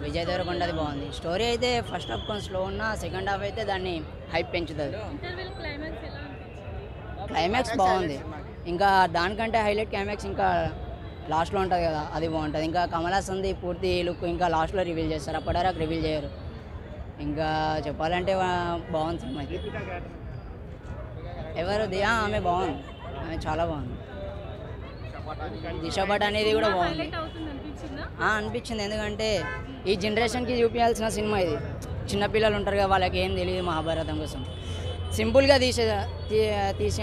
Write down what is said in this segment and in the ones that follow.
విజయ్ దేవరకొండది బాగుంది. స్టోరీ అయితే first half కొంచెం స్లో ఉన్నా సెకండ్ హాఫ్ అయితే దాన్ని హైప్ పెంచుతుంది. క్లైమాక్స్ బాగుంది. ఇంకా దానికంటే హైలైట్ క్లైమాక్స్ ఇంకా లాస్ట్లో ఉంటుంది కదా, అది బాగుంటుంది. ఇంకా కమల్ హాసన్ది పూర్తి లుక్ ఇంకా లాస్ట్లో రివీల్ చేస్తారు, అప్పటివరకు రివీల్ చేయరు. ఇంకా చెప్పాలంటే బాగుంది సినిమా. ఎవరిది ఆమె బాగుంది, ఆమె చాలా బాగుంది. దిశ భట్ అనేది కూడా బాగుంది అనిపించింది. ఎందుకంటే ఈ జనరేషన్కి చూపించాల్సిన సినిమా ఇది. చిన్నపిల్లలు ఉంటారు కదా, వాళ్ళకి ఏం తెలియదు మహాభారతం కోసం. సింపుల్గా తీసే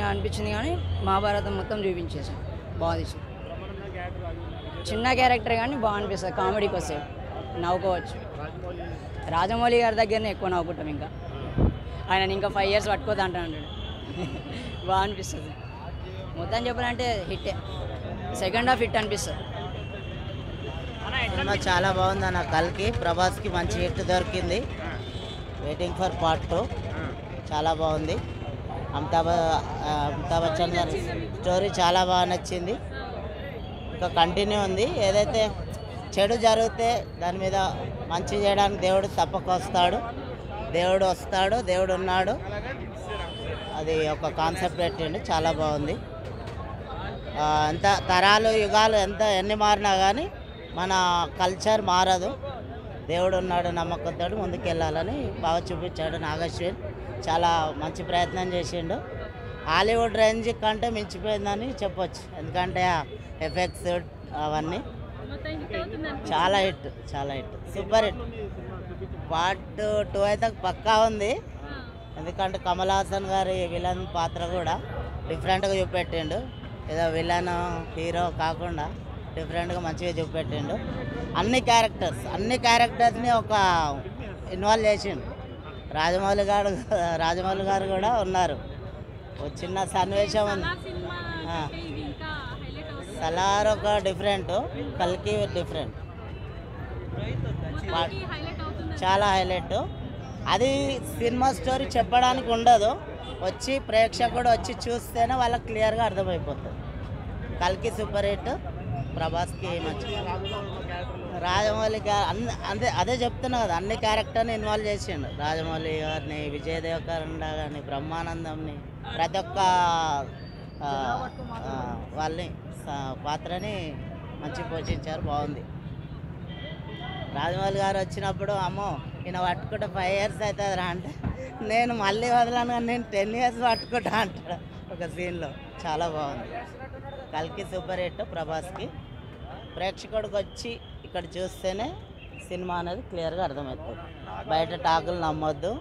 అనిపించింది, కానీ మహాభారతం మొత్తం చూపించేసాం. బాగా తీసి చిన్న క్యారెక్టర్ కానీ బాగా అనిపిస్తుంది. కామెడీకి వస్తే నవ్వుకోవచ్చు. రాజమౌళి గారి దగ్గరనే ఎక్కువ నవ్వుకుంటాం. ఇంకా ఆయన ఇంకా 5 years పట్టుకోతా అంటాడు. బాగా అనిపిస్తుంది. మొత్తం చెప్పాలంటే హిట్టే. సెకండ్ హాఫ్ హిట్ అనిపిస్తుంది. సినిమా చాలా బాగుంది అన్న. కల్కి ప్రభాస్కి మంచి హిట్ దొరికింది. Waiting for part 2. చాలా బాగుంది. అమితాబ్ బచ్చన్ గారి స్టోరీ చాలా బాగా నచ్చింది. ఇంకా కంటిన్యూ ఉంది. ఏదైతే చెడు జరిగితే దాని మీద మంచి చేయడానికి దేవుడు తప్పక వస్తాడు. దేవుడు ఉన్నాడు. అది ఒక కాన్సెప్ట్ పెట్టిండు. చాలా బాగుంది. ఎంత తరాలు యుగాలు ఎన్ని మారినా కానీ మన కల్చర్ మారదు. దేవుడు ఉన్నాడు, నమ్మకంతో ముందుకెళ్ళాలని బాగా చూపించాడు. నాగశ్విన్ చాలా మంచి ప్రయత్నం చేసిండు. హాలీవుడ్ రేంజ్ కంటే మించిపోయిందని చెప్పొచ్చు. ఎందుకంటే ఎఫెక్ట్స్ అవన్నీ చాలా హిట్ సూపర్ హిట్. పార్ట్ 2 అయితే పక్కా ఉంది. ఎందుకంటే కమల్ హాసన్ గారి విలన్ పాత్ర కూడా డిఫరెంట్గా చూపెట్టిండు. ఏదో విలన్ హీరో కాకుండా డిఫరెంట్గా మంచిగా చూపెట్టిండు. అన్ని క్యారెక్టర్స్ని ఒక ఇన్వాల్వ్ చేసిండు. రాజమౌళి గారు కూడా ఉన్నారు. ఒక చిన్న సన్నివేశం ఉంది. సలార్ ఒక డిఫరెంట్, కల్కి డిఫరెంట్, చాలా హైలైట్. అది సినిమా స్టోరీ చెప్పడానికి ఉండదు. ప్రేక్షకుడు వచ్చి చూస్తేనే వాళ్ళకి క్లియర్గా అర్థమైపోతుంది. కల్కి సూపర్ హిట్. ప్రభాస్కి మంచి. రాజమౌళి గారు అదే చెప్తున్నా కదా, అన్ని క్యారెక్టర్ని ఇన్వాల్వ్ చేసిండు. రాజమౌళి గారిని, విజయ్ దేవరకొండ గారిని, బ్రహ్మానందంని, ప్రతి ఒక్క వాళ్ళని పాత్రని మంచి పోషించారు. బాగుంది. రాజమౌళి గారు వచ్చినప్పుడు అమ్మో ఈయన పట్టుకుంటే 5 years అవుతుంది రా అంటే, నేను మళ్ళీ వదలను కానీ నేను 10 years పట్టుకుంటా అంటాడు ఒక సీన్లో. చాలా బాగుంది. కల్కి సూపర్ హిట్ ప్రభాస్కి. ప్రేక్షకుడికి వచ్చి ఇక్కడ చూస్తేనే సినిమా అనేది క్లియర్గా అర్థమవుతుంది. బయట టాకులు నమ్మొద్దు,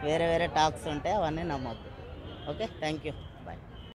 వేరే టాక్స్ ఉంటాయి, అవన్నీ నమ్మొద్దు. Okay, thank you, bye.